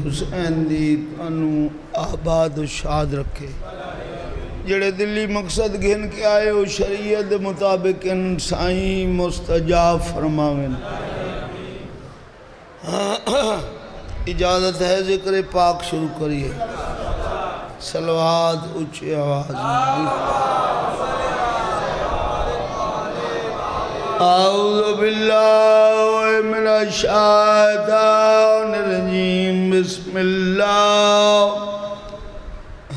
حسین دی انو آباد و شاد رکھے جڑے دلی مقصد گھن کے آئے ہو شریعت مطابق ان سائیں مستجاب فرماویں۔ اجازت ہے ذکر پاک شروع کریے، صلوات اونچی آواز میں۔ اعوذ باللہ من الشیطان الرجیم، بسم اللہ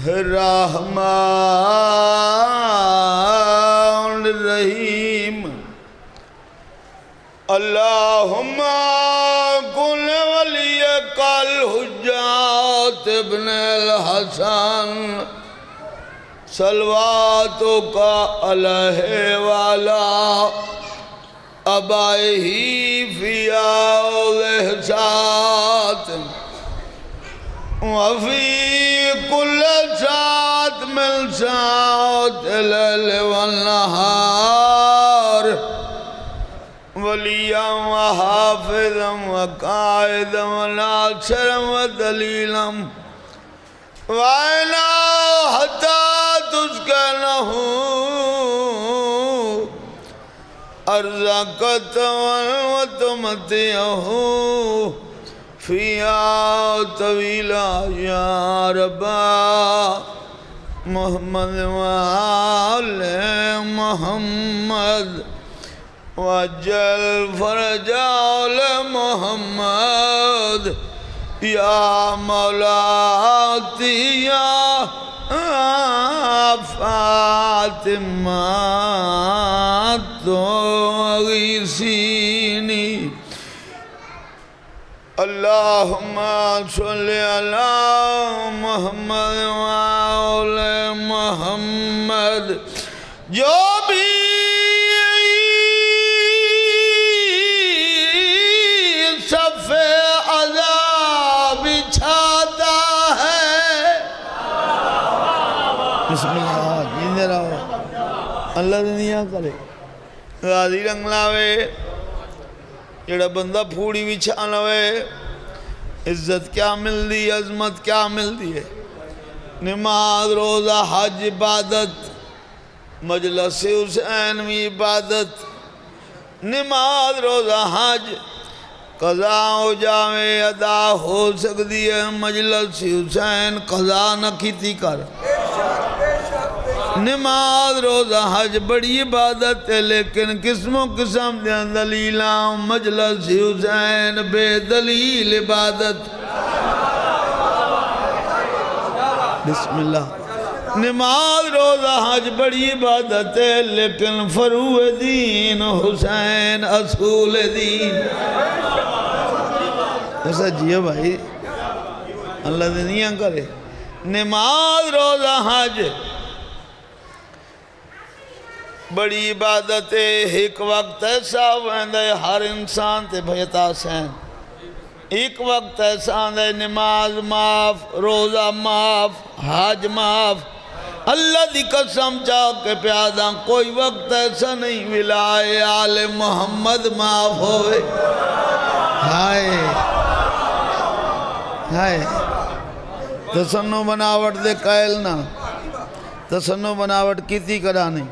الرحمن الرحیم۔ اللہم کن ولیک الحجات ابن الحسن صلواتک علیہ وعلا آبائہ فی احسات وفی کل ساعت من ساعت اللیل والنہار ولیا وحافظا وقائدا وناصرا ودلیلا وعنا حتی تسکنہ ارزقت وتمتعہ فیہا طویلا یا ربا محمد وآل محمد وجل فرجال محمد یا مولاتی یا فاطمہ تو اغیثینی۔ اللہم صلی علی محمد وآل محمد۔ جو بھی صف عذاب چھاتا ہے، بسم اللہ جیندے رہو، اللہ دنیا کرے غازی رنگ لاوے، جڑا بندہ پھوڑی بھی چھانوے، عزت کیا مل دی، عظمت کیا مل دی ہے۔ نماز روزہ حج عبادت، مجلس حسین میں عبادت، نماز روزہ حج قضا ہو جاوے ادا ہو سکتی ہے، مجلس حسین قضا نہ کیتی کر۔ نماز روزہ حج بڑی عبادت ہے، لیکن قسموں قسم دے دلیلاں، مجلس حسین بے دلیل عبادت۔ بسم اللہ۔ نماز روزہ حج بڑی عبادت ہے، لیکن فروع دین حسین اصول دین۔ ایسا جیو بھائی، اللہ دنیا کرے۔ نماز روزہ حج بڑی عبادت ہے، ایک وقت ایسا ہوندہ ہے ہر انسان تے بھیتا سین، ایک وقت ایسا ہوندہ ہے نماز معاف، روزہ معاف، حج معاف۔ اللہ دی قسم چاہ کے پیادہ کوئی وقت ایسا نہیں ولائے آل محمد معاف ہوئے۔ ہائے ہائے، تسنو بناوٹ دے قائل نہ، تسنو بناوٹ کیتی کرانی،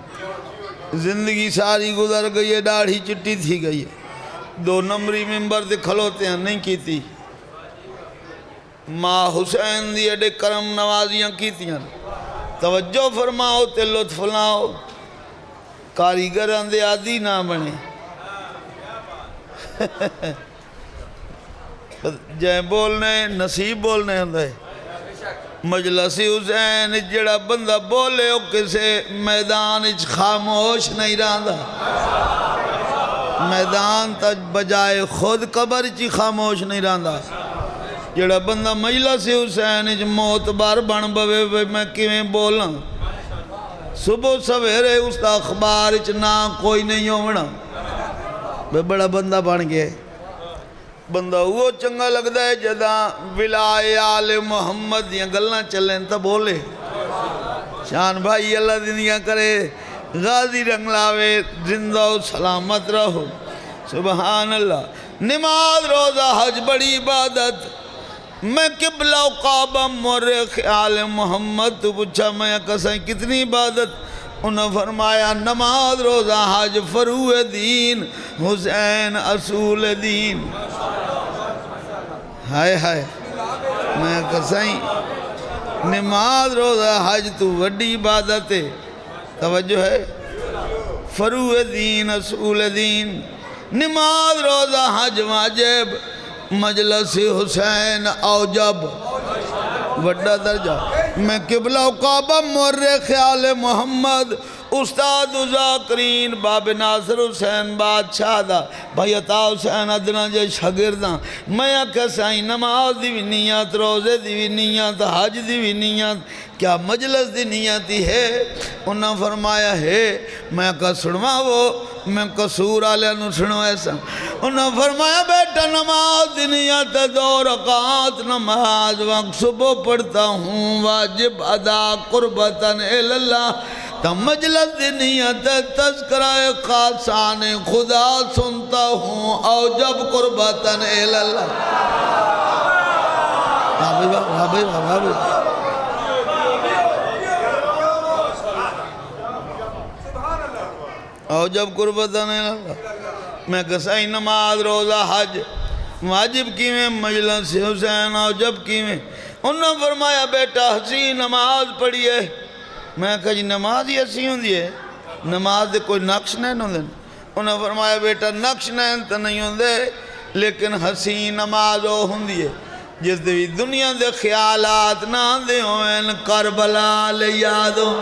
زندگی ساری گزر گئی ہے، داڑھی چٹی تھی گئی ہے، دو نمبری ممبر دے کھلوتے ہیں نہیں کیتی۔ ماں حسین دی اڈے کرم نوازیاں کیتیاں، توجہ فرماؤ تے لطف لاؤ، کاریگران دے عادی نہ بنے۔ جائیں بولنے نصیب بولنے ہوندے، مجلس حسین جڑا بندہ بولے ہو کسے میدان اچھ خاموش نہیں رہندا، میدان تج بجائے خود قبر چی خاموش نہیں رہندا۔ جڑا بندہ مجلس حسین اچھ موت بار بن بوے میں کیویں بولاں، صبح سویرے اس دا اخبار اچھ نہ کوئی نہیں ہونا، بڑا بندہ بن گئے۔ بندہ وہ چنگا لگتا ہے جدہ ولائے آل محمد یا گلنا چلیں تا بولے۔ شان بھائی اللہ دنیا کرے، غازی رنگ لاوے، زندہ و سلامت رہو۔ سبحان اللہ۔ نماز روزہ حج بڑی عبادت، میں قبلہ و کعبہ مور خیال محمد تو پوچھا میں کسائیں کتنی عبادت؟ انہوں نے فرمایا نماز روزہ حج فروع دین حسین اصول دین. ہائے ہائے میں کسائیں نماز روزہ حج تو وڈی عبادت ہے. توجہ ہے فروع دین اصول دین. نماز روزہ حج واجب مجلس حسین اوجب وڈا درجہ. میں قبلہ و کعبہ مور خیال محمد استاد ذاکرین باب ناصر حسین بادشاہ دا بھائی عطا حسین ادنا جے شاگرداں. میں آکھا سائیں نماز دی بھی نیت روزے دی بھی نیت حج دی بھی نیت کیا مجلس دی نیتی ہے؟ انہاں فرمایا ہے. میں آکھا سنوا وہ میں قصور آلیاں نو سنو ایسا. انہاں فرمایا بیٹا نماز دی نیت 2 رکعات نماز وقت صبح پڑھتا ہوں واجب ادا قربتاً اللہ. تا مجلس دی نیت تذکرہ خاصان خدا سنتا ہوں اوجب قربتاً اللہ. اوجب قربتاً اللہ. میں کسائی نماز روزہ حج واجب کیویں مجلس حسین اوجب کیویں؟ انہوں نے فرمایا بیٹا حسین نماز پڑھیے. میں کہا جی نماز ہی ایسی ہوں دیئے نماز دے کوئی نقش نہیں ہوں دے. انہوں نے فرمایا بیٹا نقش نہیں تو نہیں ہوں دے لیکن حسین نماز ہوں دیئے جس دے دنیا دے خیالات نہ دے ہوئیں کربلا لے یاد ہوں.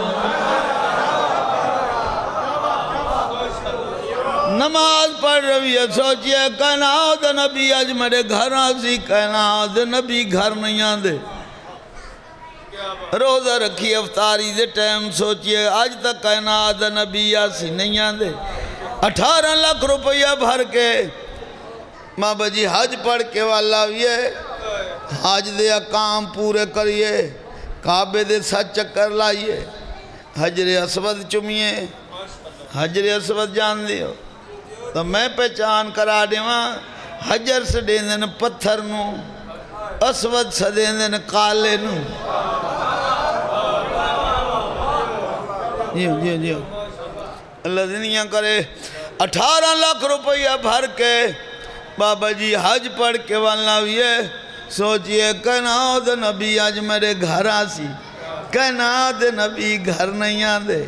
نماز پڑھ رہی ہے سوچئے کائنات نبی آج میرے گھر آسی کائنات نبی گھر نہیں آندے. روزہ رکھی افطاری دے ٹائم سوچئے آج تک کائنات نبی آسی نہیں آندے. 18 لاکھ روپیہ بھر کے بابا جی حج پڑھ کے والا ہوئے حج دے کام پورے کریے کعبے دے 7 چکر لائیے حجر اسود چمیے. حجر اسود جان دیو تو میں پہچان کرا دیواں حجر سے دیندن پتھر نو اسود سے دیندن کالے نو. جیو اللہ دنیا کرے 18 لاکھ روپیہ بھر کے بابا جی حج پڑھ کے والا ہوئے سوچئے کائنات نبی آج میرے گھر آسی کائنات نبی گھر نہیں آندے.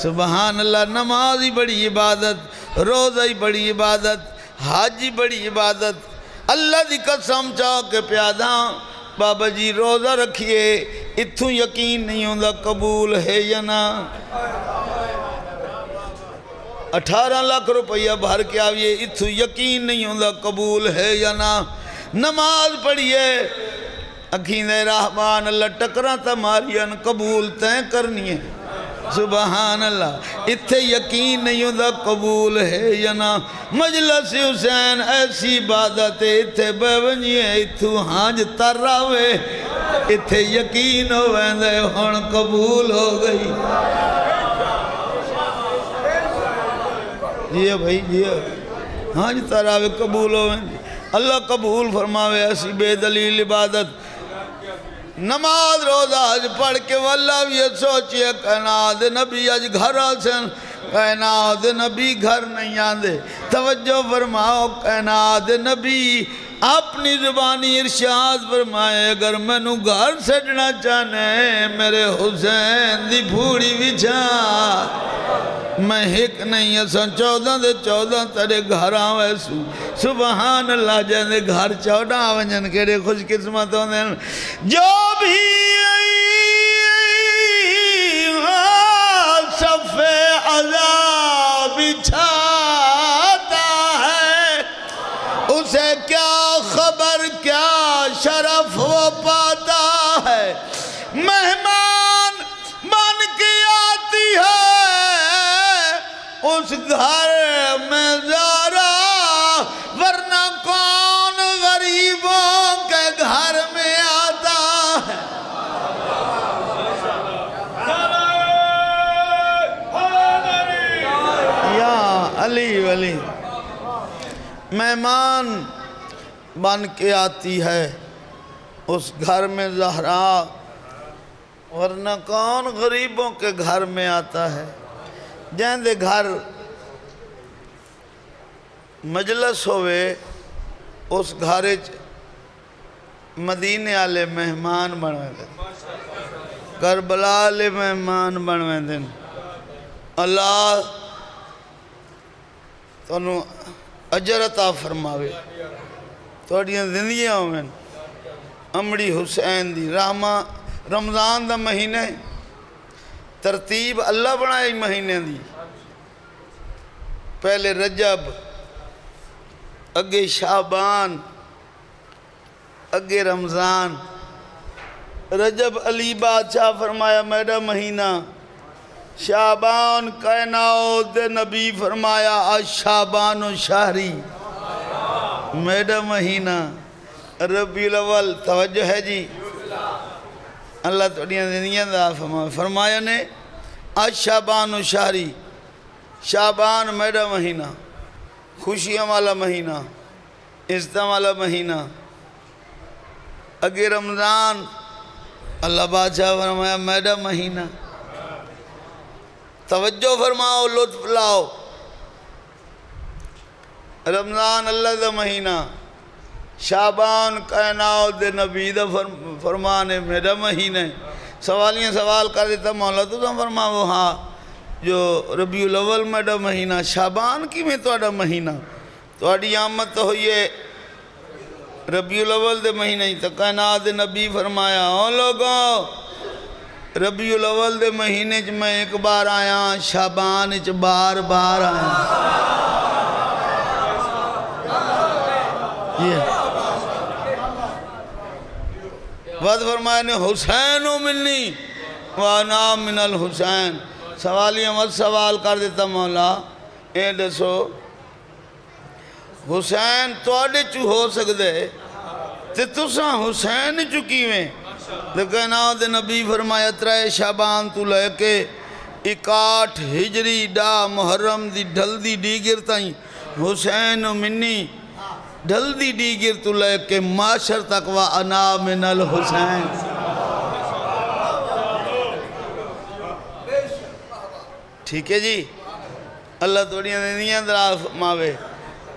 سبحان اللہ. نماز ہی بڑی عبادت روزہ ہی بڑی عبادت حج ہی بڑی عبادت. اللہ دی قسم چاہ کے پیاداں بابا جی روزہ رکھیے اتھوں یقین نہیں ہوندہ قبول ہے یا نہ. 18 لاکھ روپیہ بھر کے آئیے اتھوں یقین نہیں ہوندہ قبول ہے یا نہ. نماز پڑھیے اکھین رحمان اللہ ٹکرہ تمہاریاں قبول تین کرنی ہے. سبحان اللہ. اتھے یقین نہیں ہوندہ قبول ہے یا نہ. مجلس حسین ایسی عبادت ہے اتھے بیونی ہے اتھو ہانج تر راوے اتھے یقین ہوئے دے ہون قبول ہو گئی. جی بھائی جی ہانج تر راوے قبول ہوئے. اللہ قبول فرماوے ایسی بے دلیل عبادت. نماز روزہ حج پڑھ کے واللہ بھی سوچئے کائنات نبی آج گھر آسن کائنات نبی گھر نہیں آندے. توجہ فرماؤ کائنات نبی اپنی زبانی ارشاد فرمائے اگر میں نو گھر سڑنا چاہنے میرے حسین دی بھوڑی وچھا میں ہک نہیں اسان 14 دے 14 تیرے گھر آوے سو. سبحان اللہ جاندے گھر 14 آویں کیڑے خوش قسمت ہوندے جو بھی صف عذاب بچھاتا ہے اسے کیا خبر کیا شرف وہ پاتا ہے. مہمان بن کے آتی ہے اس گھر میں زارا ورنہ کون غریبوں کے گھر میں آتا ہے. یا علی ولی مہمان بن کے آتی ہے اس گھر میں زہرا، ورنہ کون غریبوں کے گھر میں آتا ہے؟ جہاں دے گھر مجلس ہوئے اس گھر مدینے والے مہمان بنوے دیں، کربلا والے مہمان بنوے دیں۔ اللہ تانوں اجر عطا فرماوے، تھوڑیاں زندگیاں ہوئیں۔ امڑی حسین دی رمضان دا مہینے ترتیب اللہ بنائے مہینے دی، پہلے رجب، اگے شعبان، اگے رمضان۔ رجب علی بادشاہ فرمایا میرا مہینہ، شعبان کائنات دے نبی فرمایا شعبان و شہری میرا مہینہ۔ ربیع الاول توجہ ہے جی، اللہ توڑیاں زندگیاں دا فرمایا نے شعبان و شہری، شعبان میرا مہینہ، خوشیاں والا مہینہ، عزتاں والا مہینہ۔ اگے رمضان، اللہ بادشاہ فرمایا میرا مہینہ۔ توجہ فرماؤ، لطف لاؤ۔ رمضان اللہ دا مہینہ، شعبان کائنات دے نبی دا فرمانے میرا مہینہ۔ سوالیاں سوال کر دیتا مولا تو فرماؤ ہاں جو ربیع الاول میرا مہینہ، شعبان کی میں توڑا مہینہ، توڑی آمد تو ہوئی ہے ربیع الاول دے مہینہ ہی تو کائنات دے نبی فرمایا او لوگوں ربیع الاول دے مہینے چ میں ایک بار آیا، شعبان چ بار بار آیا۔ وعد فرمایا نے حسین منی وانا من الحسین۔ سوالیاں مت سوال کر دیتا مولا، اے دسو حسین توڑے چو ہو سکدے تے تساں حسین چکی میں؟ کائنات نبی فرمایا ترائے شعبان تو لے کے 61 ہجری ڈا محرم دی ڈھل دی ڈیگر تائیں حسین منی، ڈھل دی ڈیگر تو لے کے معاشر تک وانا من الحسین۔ ٹھیک ہے جی، اللہ توڑیاں دنیا دراز ماوے،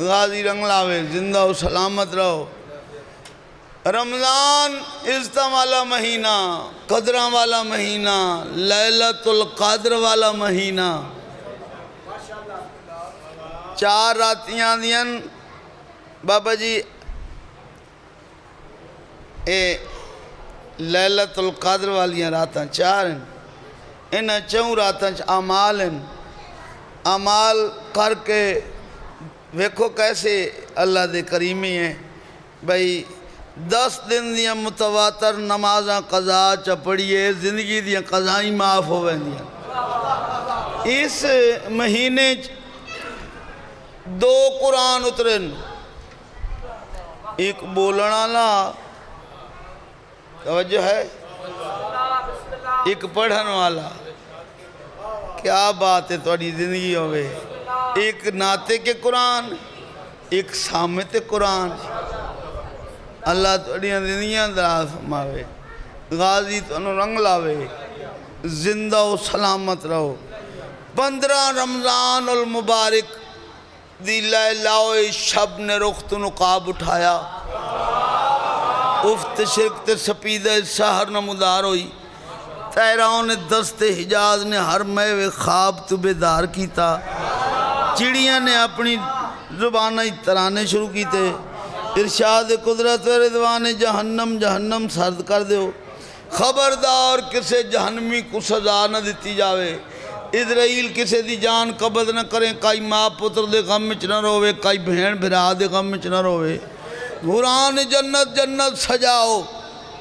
غازی رنگ لاوے، زندہ و سلامت رہو۔ رمضان عزتہ والا مہینہ، قدرہ والا مہینہ، لیلۃ القدر والا مہینہ۔ 4 راتیاں دیاں بابا جی، اے لیلۃ القدر والیاں راتاں 4 ہیں، انہاں 4 راتاں اعمال ہیں، اعمال کر کے ویکھو کیسے اللہ دے کریمی ہیں بھئی۔ 10 دن دیاں متواتر نمازاں قضا چپڑیے، زندگی دیاں قضائیں معاف ہوئیں دیاں۔ اس مہینے 2 قرآن اترن، ایک بولنا لا توجہ ہے، ایک پڑھن والا۔ کیا بات ہے توڑی زندگی ہوئے، ایک ناتے کے قرآن، ایک سامت قرآن۔ اللہ توڑیاں زندگیاں دراز فرماوے، غازی تو رنگ لاوے، زندہ و سلامت رہو۔ 15 رمضان المبارک دی لیلاوے شب نے رخت نقاب اٹھایا، افت شرک تے سپیدہ سہر نمودار ہوئی، تیراؤں نے دست حجاز نے ہر میوے خواب تو بیدار کیتا، چڑیاں نے اپنی زبانیں ترانے شروع کیتے، ارشاد قدرت رضوان جہنم جہنم سرد کر دیو، خبردار کسے جہنمی کو سزا نہ دیتی جاوے، اسرائیل کسے دی جان قبض نہ کریں، کئی ماں پتر دے غم وچ نہ روے، کئی بہن بھرا دے غم وچ نہ روے۔ قرآن جنت جنت سجاؤ،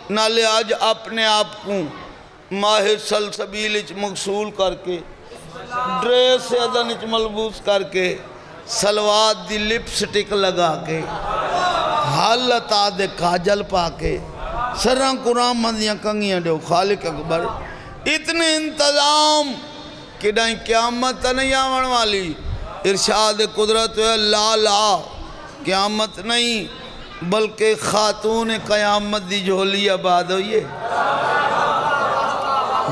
نالے آج اپنے آپ کو ماہ سلسبیل اچ مغسول کر کے، ڈریس ادن اچ ملبوس کر کے، سلوات دی لپسٹک لگا کے، حالتا دے کاجل پا کے، سران قرآن مندیاں کنگیاں دیو خالق اکبر۔ اتنے انتظام کہ ڈائیں قیامت نہیں آون والی، ارشاد قدرت لا لا قیامت نہیں، بلکہ خاتون قیامت دی جھولی آباد ہوئی ہے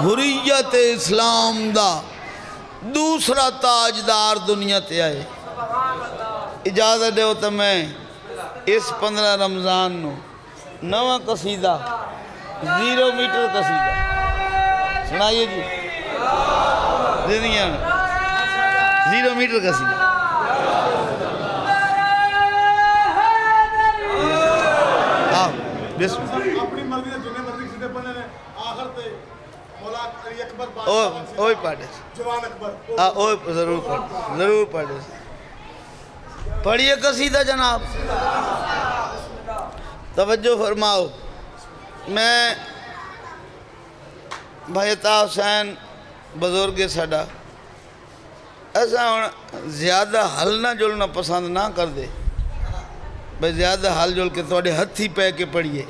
حریت اسلام دا دوسرا تاجدار دنیا تے آئے اجازت دے تو میں اس 15 رمضان نو نواں قصیدہ 0 میٹر قصیدہ سنائیے جی زندگیاں 0 میٹر قصیدہ بسم اللہ اپنی مرضی سے جنہیں مرضی سیدھے پڑھنے نے آخر تے مولا علی اکبر اوہ پڑھے جوان اکبر اوہ ضرور پڑھے پڑھیے قصیدہ جناب توجہ فرماؤ میں بھائی عطا حسین بزرگ ساڈا ایسا زیادہ ہل نہ جلنا پسند نہ کر دے بھائی زیادہ ہل جل کے تھوڑے ہتھی پہ کے پڑھیے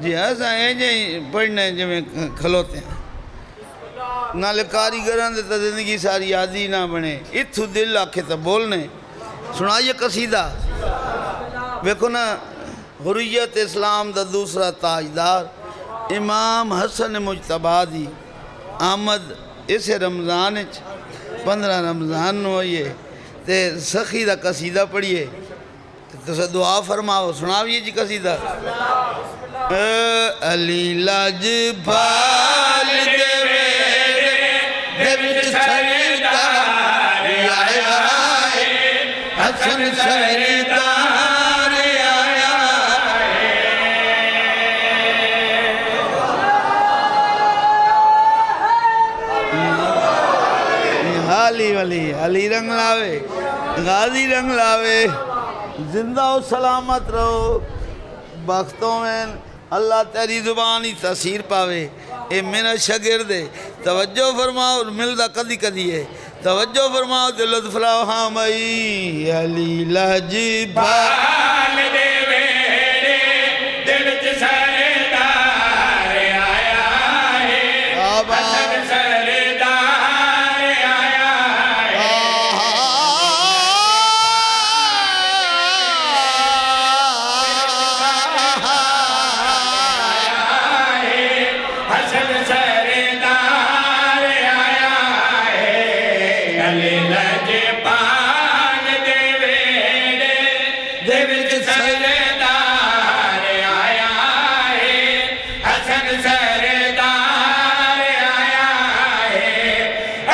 جی ایسا جی پڑھنے جو میں کھلوتے ہیں نالے کاریگران دے تا زندگی ساری یادی نہ بنے اتھو دل آکھے تا بولنے سنائیے قصیدہ ویکھو نا حریت اسلام دا دوسرا تاجدار امام حسن مجتبی دی آمد اس رمضان 15 رمضان نو ہوئیے تے سخی دا قصیدہ پڑھیے تو سے دعا فرماؤ سناویے جی قصیدہ علی لاج بھال دے ویرے وچ سردار آیا ہے حسن سردار آیا حالی ولی علی رنگ لاوے غازی رنگ لاوے زندہ و سلامت رہو بختوں میں اللہ تیری زبانی تاثیر پاوے اے میرا شگرد ہے توجہ فرماؤ ملدہ کدی کدی ہے توجہ فرماؤ دے لطف لاؤ ہاں مئی علی لاجبال دے ویرے دل چ سردار آیا ہے حسن سردار آیا ہے حسن سردار آیا ہے علی لاجبال دے ویرے دل چ سردار آیا ہے حسن سردار آیا ہے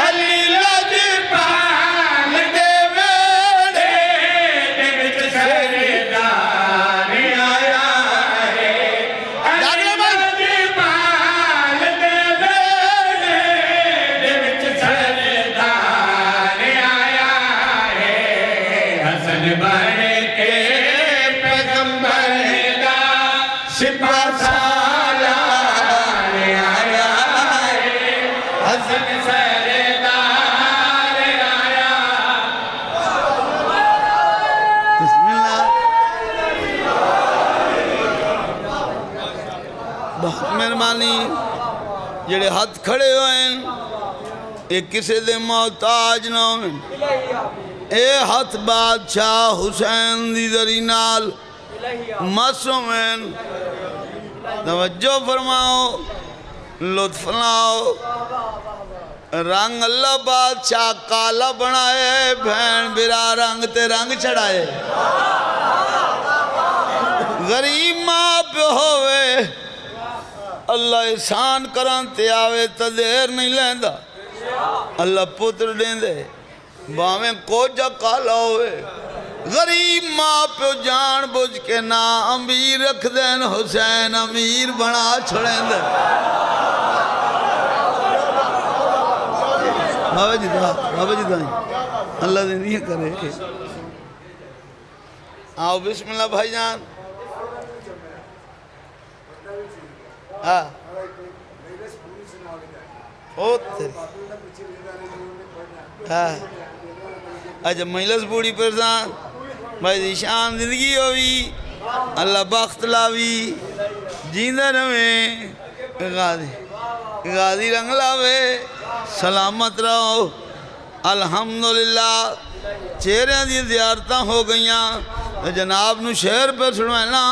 علی لاجبال دے ویرے دل چ سردار آیا ہے علی لاجبال دے ویرے دل چ سردار آیا ہے حسن بن کے پیغمبر دا سپہ سالار آیا ہے حسن سردار آیا بسم اللہ بہت مہربانی جڑے ہاتھ کھڑے ہوئے ہیں ایک کسے دے محتاج نہ ہوئے اے ہاتھ بادشاہ حسین دی دری نال معصومین توجہ فرماؤ لطف لاؤ رنگ اللہ بادشاہ کالا بنائے بہن برا رنگ تے رنگ چڑھائے غریب ماں پہ ہوئے اللہ احسان کران تے آوے تا دیر نہیں لیندہ اللہ پتر دیں دے باویں کوجا کالا ہوئے غریب ماں پہ جان بجھ کے نا امیر رکھ دین حسین امیر بنا چھڑیں دے بابا جی دائیں اللہ زندگی کرے آؤ بسم اللہ بھائی جان ہاں ہوتے ہاں اچھا مجلس بوڑی پرزان بھائی دی شان زندگی ہوئی اللہ بخت لاوی جیندہ رویں غازی رنگ لاوے سلامت رہو الحمدللہ چہرے دی زیارتاں ہو گئیاں جناب نو شعر پہ سنوانا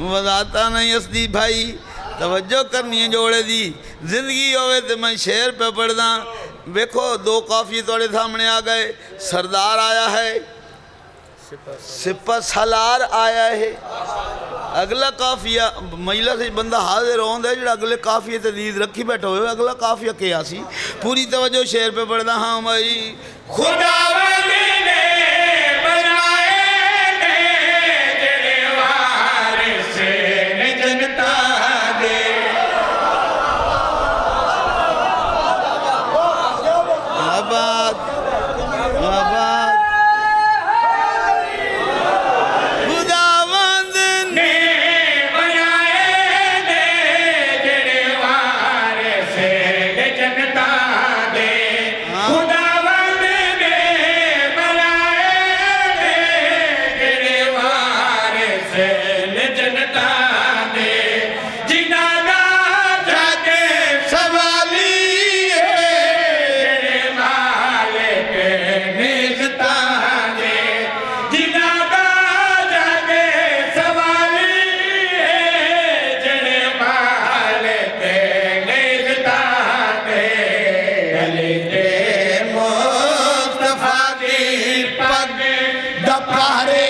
وضاحتہ نہیں اسدی بھائی توجہ کرنی ہے جوڑے دی زندگی ہوئے تو میں شعر پہ پڑھ دا دیکھو دو قافیے توڑے سامنے آ گئے سردار آیا ہے سپہ سالار آیا ہے اگلا قافیہ مہیلہ سے بندہ حاضر ہوندہ ہے جڑا اگلے قافیے تدید رکھی بیٹھا ہوئے اگلا قافیہ کیا سی پوری توجہ شعر پہ پڑھ دا ہاں بھائی خدا ولی نے بنائے نے جڑے وارث نے جنتا دے آباد آباد خداوند نے بنائے نے جڑے وارث نے جنتا دے خداوند نے بنائے نے جڑے وارث نے جنتا دے جنہاں دا جگ سوالی ہے جڑے مالک نعمتاں دے جنہاں دا جگ سوالی ہے جڑے مالک نعمتاں دے علی دے مصطفیٰ دی پگ دا پہرے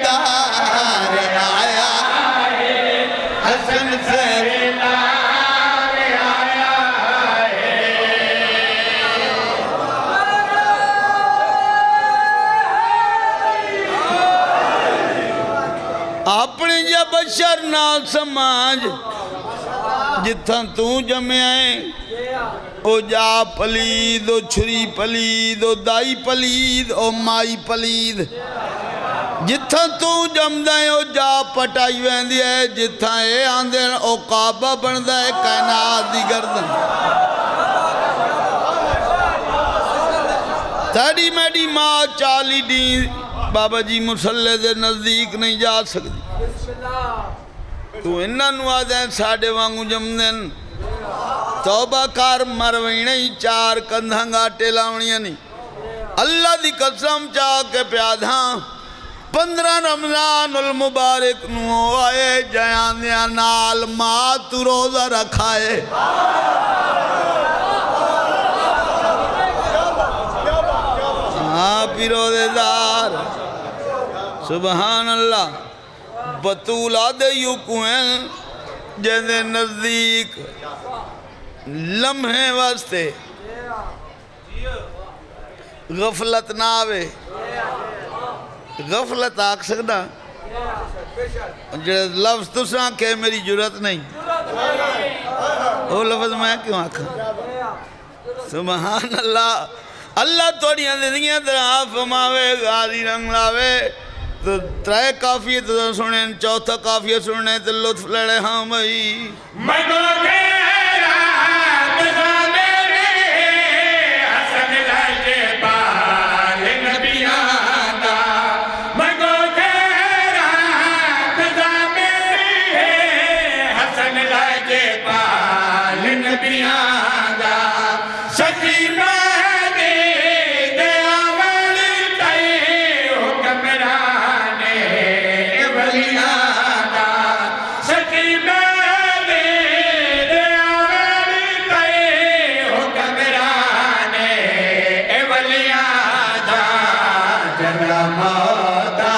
دار آیا حسن سردار آیا اپنے جا بشر نال سماج جتھاں تو جمعیں او جا پلید او چھری پلید او دائی پلید او مائی پلید جتھاں تو جمدہ ہے او جا پٹائی ویندی ہے جتھاں اے آندھن او کعبہ بندہ ہے کائنات دی گردن تیری میری ماں چالی دین بابا جی مسلح دے نزدیک نہیں جا سکتی تو انہاں نو آدھیں ساڑھے وانگو جمدن توبہ کار مروی نہیں چار کندھاں گاٹے لاؤنیاں نہیں اللہ دی قسم چاہ کے پیادھاں 15 رمضان المبارک نو آئے جیان دیا نال ماں تو روزہ رکھائے ہاں پی روزے دار سبحان اللہ بطولہ دے یو کوئن جیسے نزدیک لمحے واسطے غفلت نہ آوے غفلت آکھ سکتا لفظ تو ساں کہ میری جرت نہیں وہ لفظ میں کیوں آکھا سبحان اللہ اللہ توڑیاں زندگیاں درہا فرماوے غازی رنگ لاوے تو ترائے کافیے تو سنیں چوتھا کافیے سنیں تو لطف لڑے ہاں بھائی مگو گھیرا تزا میرے حسن لائجے بال نبیاں دا مگو گھیرا تزا میرے حسن لائجے بال نبیاں دا سچی میں دیا ولی کئی حکمران ولیاں دا سچی میں دیا ولی کئی حکمران ولیاں دا جنہ موتا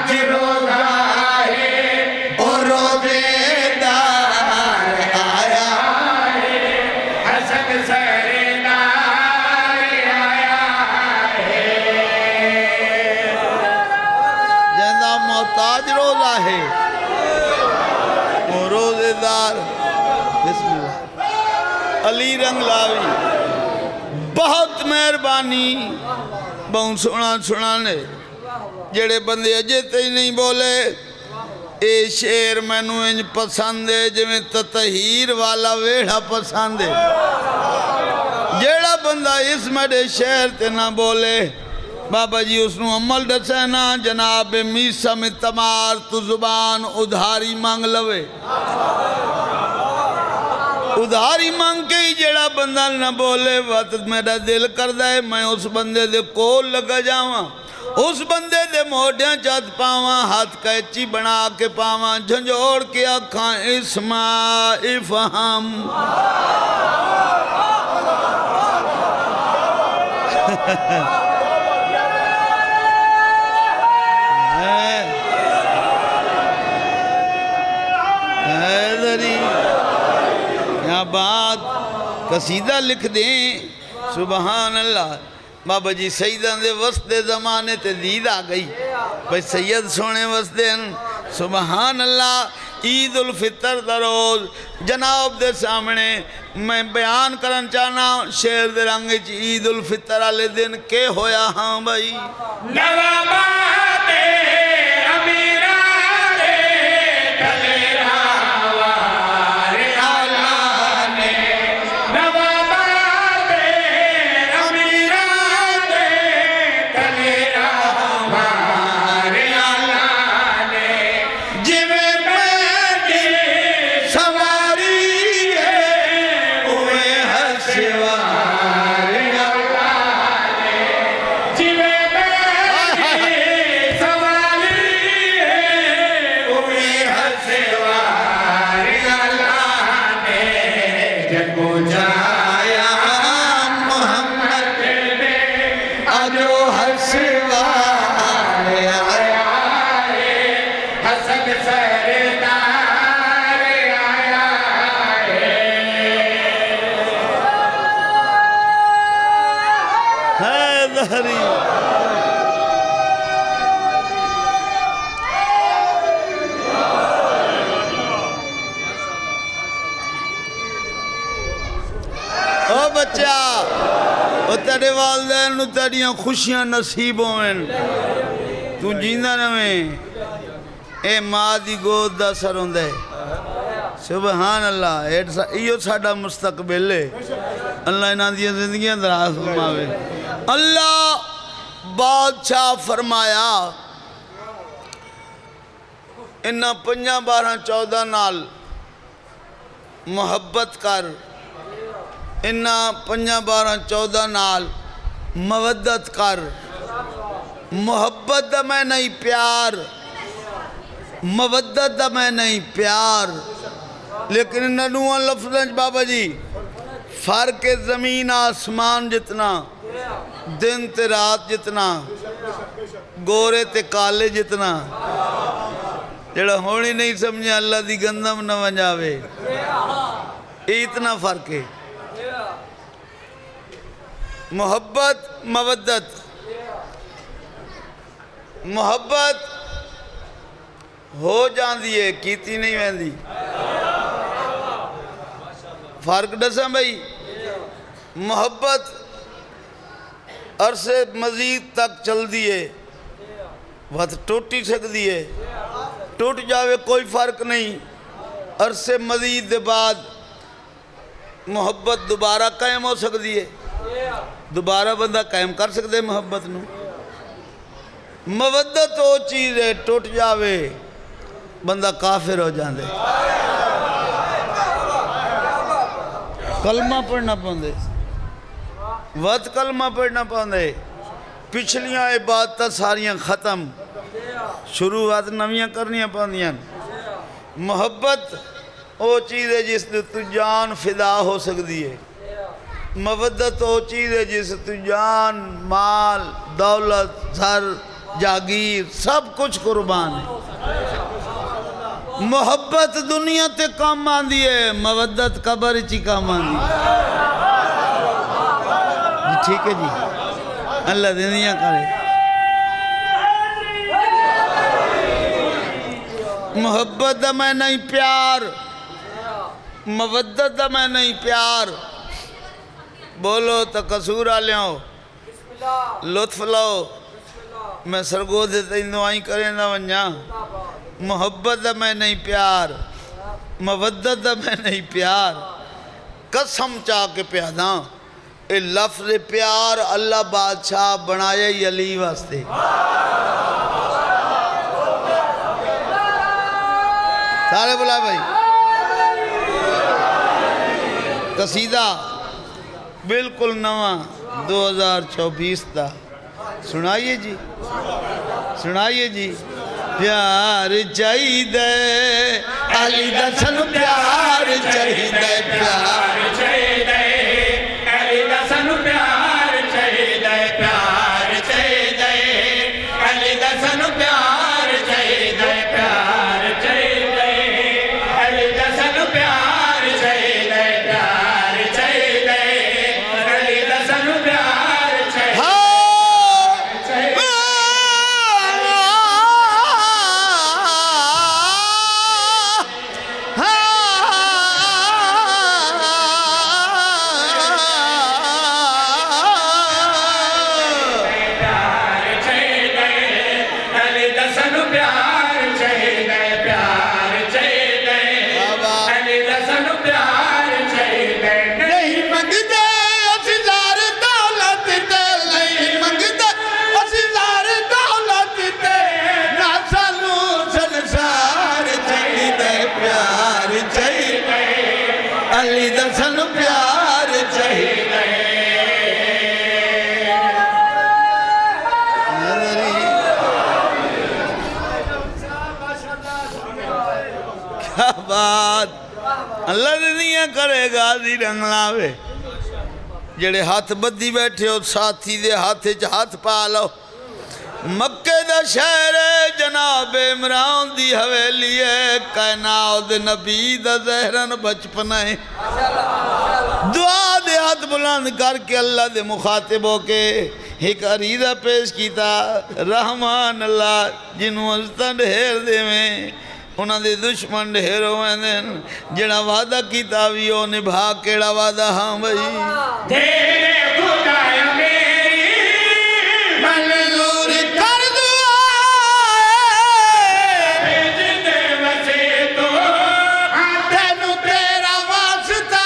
جروزہ ہے اور روزے دار آیا حسن سردار آیا جنہ محتاج روزہ ہے اور روزے دار بسم اللہ علی رنگ لاوی بہت مہربانی بہت سنانے جڑے بندے اجے تے نہیں بولے اے شعر مینوں انج پسند ہے جویں تطہیر والا ویڑھا پسند ہے جیڑا بندہ اس میڈے شعر تے نہ بولے بابا جی اس نو عمل دسینا جناب میسا میں تمار تو زبان ادھاری مانگ لوے ادھاری مانگ کے ہی جیڑا بندہ نہ بولے وقت میرا دل کر دے میں اس بندے دے کول لگا جاواں اس بندے دے موڈیاں چت پاواں ہاتھ کیچی بنا کے پاواں جھنجوڑ کے آکھاں اسماء افہم حیدری کیا بات قصیدہ لکھ دیں سبحان اللہ بابا جی سیدان دے وسطے زمانے تے دید آ گئی بھئی سید سونے وسطے سبحان اللہ عید الفطر دا روز جناب دے سامنے میں بیان کرن چاہنا شیر دے رنگ عید الفطر والے دن کے ہویا ہاں بھائی نواباتے امیراتے دلیرا وار اللہ نے نواباتے امیراتے دلیرا وار اللہ نے جویں مہدی سواری ہے اوے ہسوار جویں مہدی سواری ہے اوے ہسوار اللہ نے جگ بجھایا محمد نے اجو ہسوار حسن سردار آیا حیدری او بچہ او تیرے والدین نو تیریاں خوشیاں نصیب ہوئن تو جیندہ نویں اے ماں دی گود دا سر ہوندے سبحان اللہ ایو ساڑا مستقبل ہے اللہ انہاں دی زندگیاں دراز فرماوے اللہ بادشاہ فرمایا انہاں 5 12 14 نال محبت کر انہاں 5 12 14 نال مودت کر محبت دا میں نہیں پیار مودت دا میں نہیں پیار لیکن انہاں نوہاں لفظاں بابا جی فرق زمین آسمان جتنا دن تے رات جتنا گورے تے کالے جتنا جڑا ہونی نہیں سمجھے اللہ دی گندم نہ ونجاوے یہ اتنا فرق ہے محبت مودت محبت ہو جاندی ہے کیتی نہیں ویندی فرق ڈساں بھائی محبت عرصے مزید تک چل دیئے وقت ٹوٹی سک دیئے ٹوٹ جاوے کوئی فرق نہیں عرصے مزید دے بعد محبت دوبارہ قائم ہو سک دیئے دوبارہ بندہ قائم کر سکتے محبت نو مودت وہ چیز ہے ٹوٹ جاوے بندہ کافر ہو جاندے کلمہ پڑھنا پاندے وقت کلمہ پڑھنا پاندے پچھلیاں عبادتہ ساریاں ختم شروعات نویاں کرنیاں پاندیاں محبت وہ چیز ہے جس نے تو جان فدا ہو سکتی ہے مودت وہ چیز ہے جس تو جان مال دولت زر جاگیر سب کچھ قربان ہے محبت دنیا تے کام آندی ہے مودت قبر چی کام آندی ہے جی ٹھیک ہے جی اللہ دنیا کرے محبت دا میں نہیں پیار مودت دا میں نہیں پیار بولو تو قصور آلیاں لطف لاؤ میں سرگو دیتا ہی دعائیں کریں دا ونجا محبت دا میں نہیں پیار مودت دا میں نہیں پیار قسم چاہ کے پیاداں اے لفظ پیار اللہ بادشاہ بنایا ہی علی واسطے سارے بلا بھائی قصیدہ بالکل نواں 2024 تا سنائیے جی سنائیے جی پیار چاہیے علی دا سنو پیار چاہیے پیار چاہیے علی دا سنو پیار چاہیے پیار چاہیے علی دا سنو پیار چاہیے پیار چاہیے علی دا سنو پیار چاہیے پیار چاہیے علی دا سنو پیار چاہیے علی دا سنو پیار چاہیے کیا بات اللہ دنیا کرے گا دی رنگ لاوے جڑے ہاتھ بدی بیٹھے ہو ساتھی دے ہاتھ ہاتھ پا لو مکے دا شہر جناب عمران دی حویلی ہے کائنات نبی دا زہرن بچپن ہے دعا دے ہاتھ بلند کر کے اللہ دے مخاطبوں کے ایک عریضہ پیش کیتا رحمان اللہ جنہوں عزتاں ڈھیر دے میں انہاں دے دشمن ڈھیر ہوئے دن جڑا وعدہ کیتا بھی ہو نبھا کیڑا وعدہ ہاں بھائی تیرے خدایا میری منظور کر دعا بھیج دے وسے تو تینو تیرا واسطہ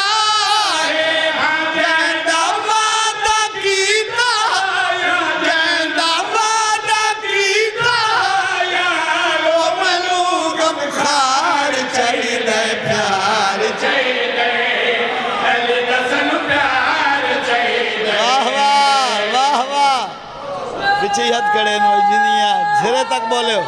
جیندا وعدہ کیتا جیندا وعدہ کیتا او مینوں غمخار چاہیے پیار چاہیے علی دا سنو پیار چاہیے واہ واہ واہ واہ پیچھے ہی ہاتھ کھڑے نوئی جنیاں جھرے تک بولے ہو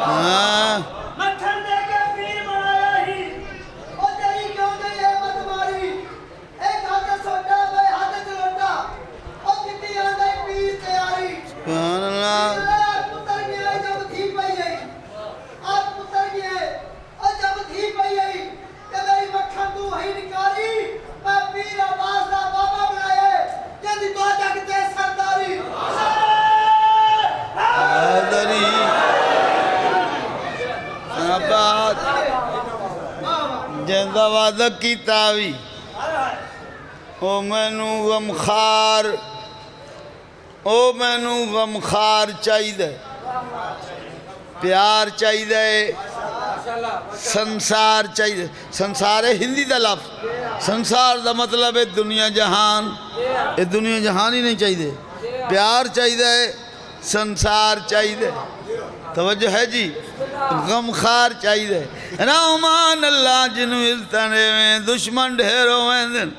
ہاں سبحان اللہ آدری آباد جیندہ وعدہ کی تاوی او مینوں غمخار او مینوں غمخار چاہیے پیار چاہیے سنسار چاہیے سنسار ہے ہندی دا لفظ سنسار دا مطلب ہے دنیا جہان یہ دنیا جہان ہی نہیں چاہیے پیار چاہیے سنسار چاہیے توجہ ہے جی غمخار چاہیے رحمان اللہ جنہوں عزتانے میں دشمن ڈھیر ہوئے دن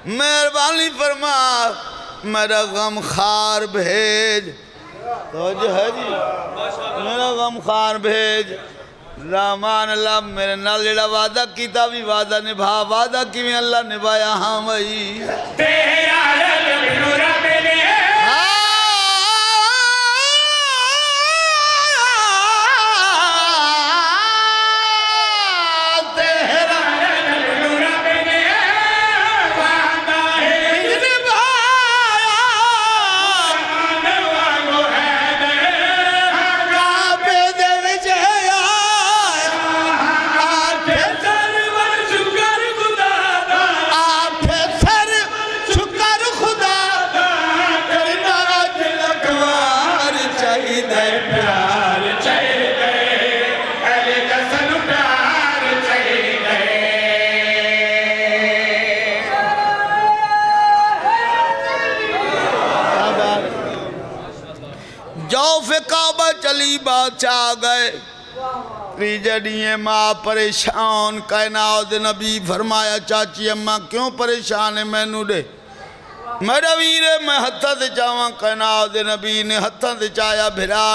مہربانی فرما میرا غمخار بھیج توجہ ہے جی میرا غمخار بھیج رحمان اللہ میرے نال جڑا وعدہ کیتا بھی وعدہ نبھا وعدہ کیویں اللہ نبھایا ہاں بھائی تیرا رب رب نے جوف کعبہ چلی بادشاہ گئے تیجا ڈیئے ماں پریشان کائنات نبی فرمایا چاچی اماں کیوں پریشان ہے میں نو دے میرا ویرے میں ہتھا دے چاہاں کائنات نبی نے ہتھا دے چاہیا بھرا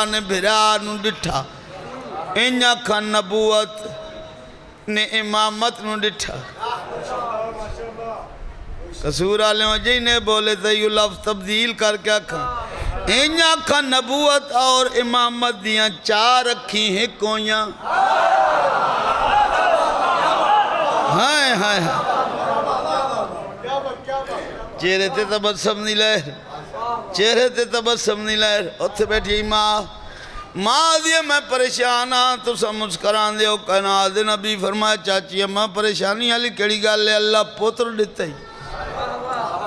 نو ڈٹھا انجا کھن نبوت نے امامت نو ڈٹھا قصور آلے وجہ نے بولے تھے یہ لفظ تبدیل کر کے کھا انجا کھن نبوت اور امامت دیاں چار رکھی ہیں کویاں ہائے ہائے چہرے تے تبسم نہیں لہر چہرے تے تبسم نہیں لہر اتھے بیٹھی ماں دیئے میں پریشان ہاں تو سب مسکران دے کائنات نبی فرمایا چاچی اماں پریشانی علی کڑی گال لے اللہ پوتر دیتا ہی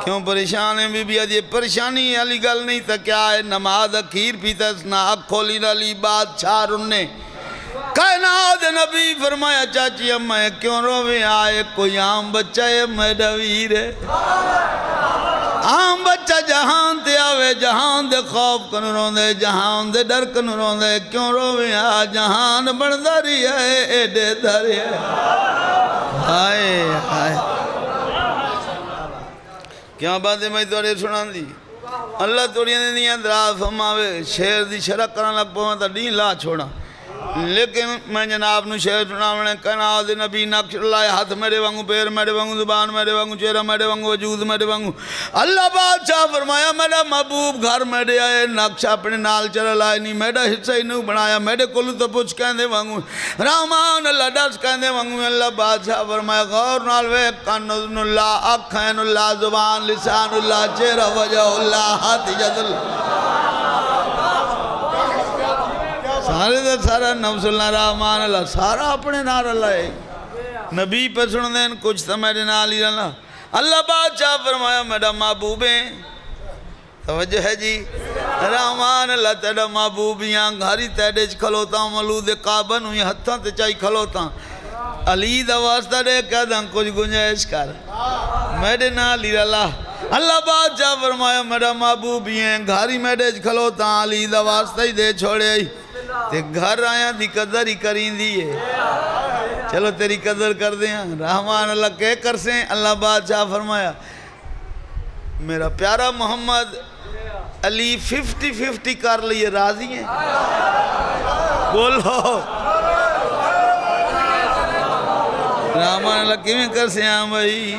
کیوں پریشان ہیں بی بی آدھی پریشانی علی گل نہیں تھا کیا ہے نماز اکھیر پیتا اسنا آنکھ کھولی نالی بادشاہ رننے کائنات نبی فرمایا چاچی اماں کیوں روے آئے کوئی عام بچہ ہے میرا ویر ہے عام بچہ جہان تے آوے جہان دے خوف کن روندے جہان دے ڈر کن روندے کیوں روے آ جہان برداری ہے ایڈے داری ہے ہائے ہائے کیا بات ہے میں توڑے سنان دی اللہ توڑی نے نہیں اندراز ہماوے شہر دی شرح کرن لگ پویں تا دین لا چھوڑا لیکن میں جناب نو شہر سناونے کائنات نبی نقش لائے ہاتھ میرے وانگو پیر میرے وانگو زبان میرے وانگو چہرہ میرے وانگو وجود میرے وانگو اللہ بادشاہ فرمایا میرا محبوب گھر میرے آئے نقش اپنے نال چرہ لائے نہیں میرا حصہ ہی نہیں بنایا میرے کلو تو پوچھ کہندے وانگو رحمان اللہ ڈس کہندے وانگو اللہ بادشاہ فرمایا غور نال وے قنن اللہ اکھین اللہ زبان لسان اللہ چہرہ وجہ اللہ ہاتھ جد اللہ سارے دے سارا نفس اللہ رحمان اللہ سارا اپنے نار اللہ ہے نبی پر سن دیں کچھ تھا میرے نال ہی اللہ بادشاہ فرمایا میرا محبوب ہے توجہ ہے جی رحمان اللہ تیرا محبوب یہاں گھاری تیڑے چھ کھلوتا ہوں ملود قابن ہوئی ہتھاں تے چاہی کھلوتا ہوں علی دا واسطہ دے کہہ دیں کچھ گنجائش کر میرے نال ہی اللہ بادشاہ فرمایا میرا محبوب ہیں گھاری میرے چھ کھلوتا ہوں علی دا واسطہ ہی دے چھوڑے ہی تے گھر آیا دی قدر ہی کریں دیئے چلو تیری قدر کر دیں رحمان اللہ کہہ کر سیں اللہ بادشاہ فرمایا میرا پیارا محمد علی 50-50 کر لیے راضی ہیں بولو رحمان اللہ کیوں کر سیں ہاں بھائی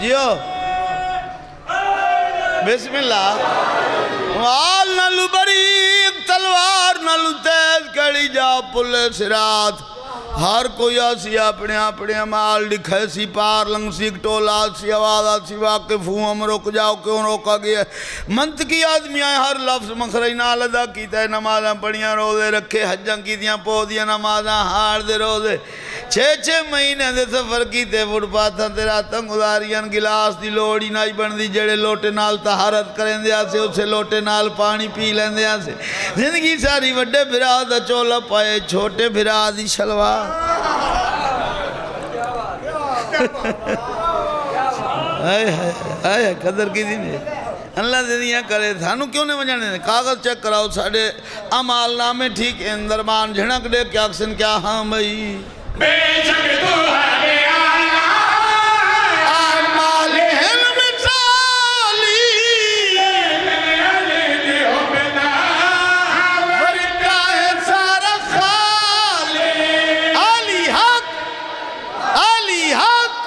جیو بسم اللہ وال نلو بریق تلوار نلو تیز کڑی جا پلے سرات ہر کوئی آسی اپنے اپنے عمال دکھے سی پار لنگ سی کٹولا سی آواز آسی واقف ہوں ہم رک جاؤ کیوں روکا گیا منطقی آدمی آئے ہر لفظ مخرج نال ادا کیتا ہے نمازاں پڑھیاں روزے رکھے حجاں کی دیاں پو دیاں نمازاں ہار دے روزے 6 مہینے دے سفر کی تے وڑ پاتھا تیرا تنگ اداریاں گلاس دی لوڑی نائی بن دی جڑے لوٹے نال طہارت کریں دیا سے اسے لوٹے نال پانی پی لیں دیا سے زندگی ساری وڈے بھرا دا چولا پائے چھوٹے بھرا دی شلوہ آئے قدر کی دن ہے اللہ دے دیا کرے تھانو کیوں نے وجانے کاغذ چیک کراؤ ساڑھے عمال نامے ٹھیک اندرمان جھنک دے کیا اکسن کیا ہاں بھئی بے شک تو ہے اعمال ہم مثالی علی دی ہو بنا فرقہ ہے سارا خالی علی حق علی حق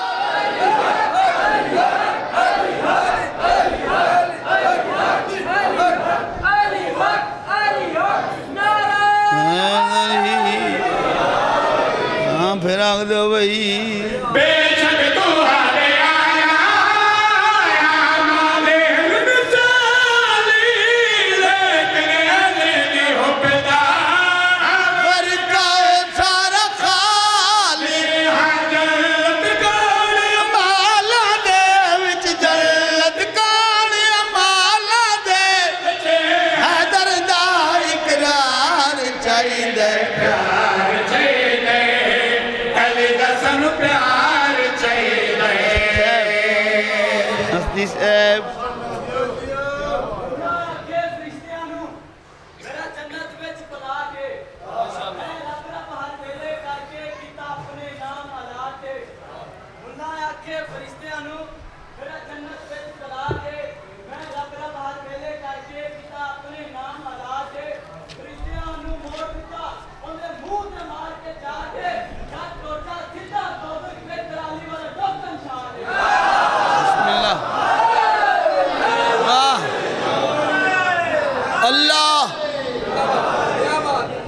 پھر آگ دو بھئی بے شک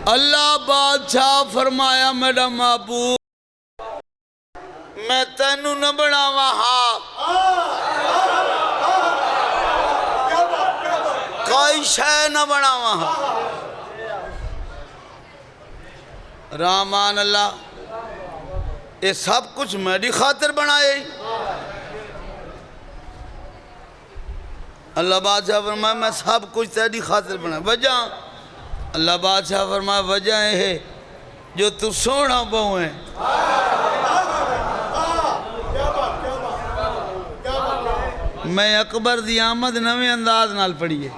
اللہ بادشاہ فرمایا میرا محبوب میں تینو نہ بناواں ہاں کوئی شے نہ بناواں ہاں رحمان اللہ یہ سب کچھ میری خاطر بنائے اللہ بادشاہ فرمایا میں سب کچھ تیری خاطر بنایا وجہ اللہ بادشاہ فرمایا وجہ ہے جو تو سونا بہو ہے میں اکبر دی آمد نویں انداز نال پڑھیے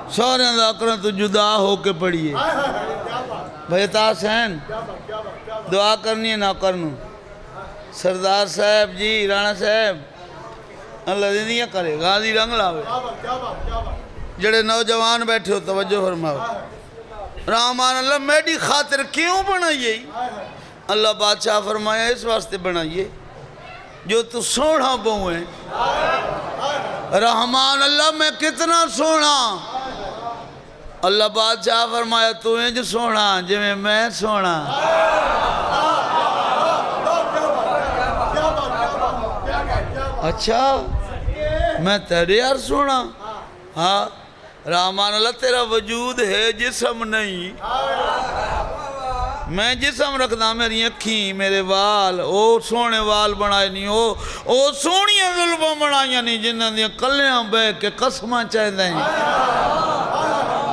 سورے دا اکرم تو جدا ہو کے پڑھیے بھائی تاسین دعا کرنی ہے نہ کرنو سردار صاحب جی رانا صاحب اللہ دیدیاں کرے غازی رنگ لاوے جڑے نوجوان بیٹھے ہو توجہ فرماؤ رحمان اللہ میری خاطر کیوں بنائیے اللہ بادشاہ فرمایا اس واسطے بنائیے جو تو سونا بہو ہے رحمان اللہ میں کتنا سونا اللہ بادشاہ فرمایا تو ہیں جو سونا جو میں سونا اچھا میں تیرے یار سونا ہاں رحمان اللہ تیرا وجود ہے جسم نہیں میں جسم رکھنا میری اکھیں میرے وال او سونے وال بنائے نہیں او سونیاں ظلموں بنائیاں نہیں جنہاں دیا کلیاں بے کے قسماں چاہتے ہیں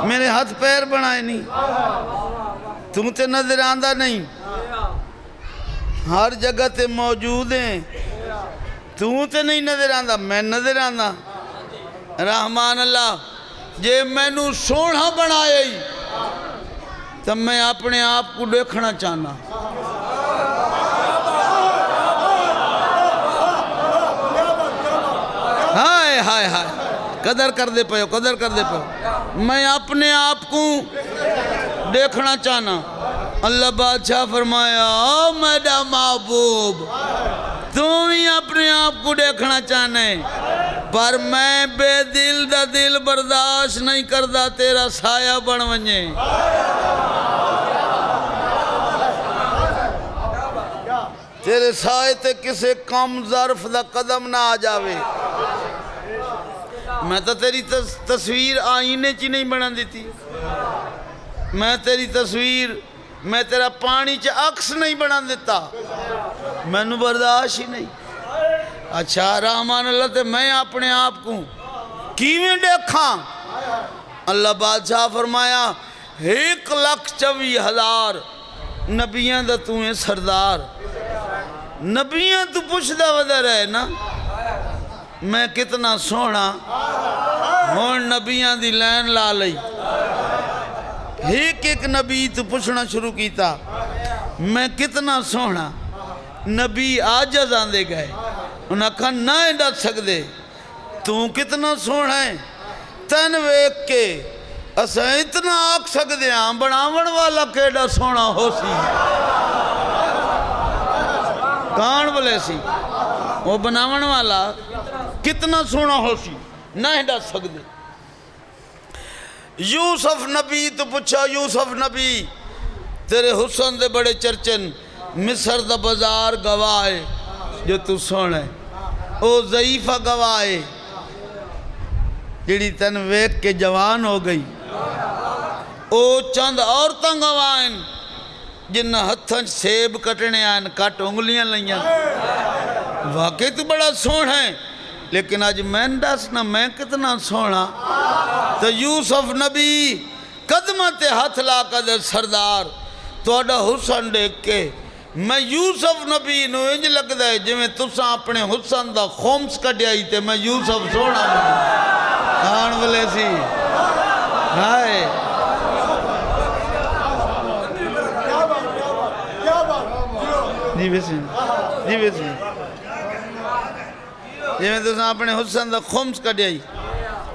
میرے ہاتھ پیر بنائے نہیں تم تے نظر آندہ نہیں ہر جگہ تے موجود ہیں تم تے نہیں نظر آندہ میں نظر آندہ رحمان اللہ جے میں نو سونا بنائے تب میں اپنے آپ کو دیکھنا چاہنا ہائے ہائے ہائے قدر کر دے پہو قدر کر دے پہو میں اپنے آپ کو دیکھنا چاہنا اللہ بادشاہ فرمایا میرا محبوب تم ہی اپنے آپ کو دیکھنا چاہنے پر میں بے دل دا دل برداشت نہیں کردہ تیرا سایہ بن ونجے تیرے سائے تے کسے کم ظرف دا قدم نہ آ جاوے میں تو تیری تصویر آئینے چی نہیں بنا دیتی میں تیری تصویر میں تیرا پانی چا عکس نہیں بنا دیتا میں نو برداشت ہی نہیں اچھا رحمان اللہ تے میں اپنے آپ کو کیویں دیکھاں اللہ بادشاہ فرمایا 1,24,000 نبیاں دا تو ہیں سردار نبیاں تو پوچھدا ودا رہے نا میں کتنا سونا ہون نبیاں دی لین لا لئی ایک نبی تو پوچھنا شروع کیتا میں کتنا سونا نبی آجز آندے گئے انہاں کہا نہ ڈٹ سکدے تو کتنا سونا ہے تن ویک کے اسا اتنا آکھ سکدے ہیں بناون والا کیڑا سونا ہو سی کان بلے سی وہ بناون والا کتنا سونا ہو سی نہ ڈٹ سکدے یوسف نبی تو پوچھا یوسف نبی تیرے حسن دے بڑے چرچن مصر دا بازار گواہے جو تو سونا ہے او ضعیفہ گواہے جڑی تن ویک کے جوان ہو گئی او چند عورتاں گواہن جنہ ہتھن سیب کٹنے آئین کٹ انگلیاں لئیاں واقعی تو بڑا سونا ہے لیکن آج میں دسنا میں کتنا سونا تو یوسف نبی قدمت ہاتھ لا کر سردار توڑا حسن دیکھ کے میں یوسف نبی نو انج لگدا ہے جویں تساں اپنے حسن دا خمس کڈیا ہی تے میں یوسف سونا بنا آن والے سی ہائے جی بسم جی بسم جویں تساں اپنے حسن دا خمس کڈیا ہی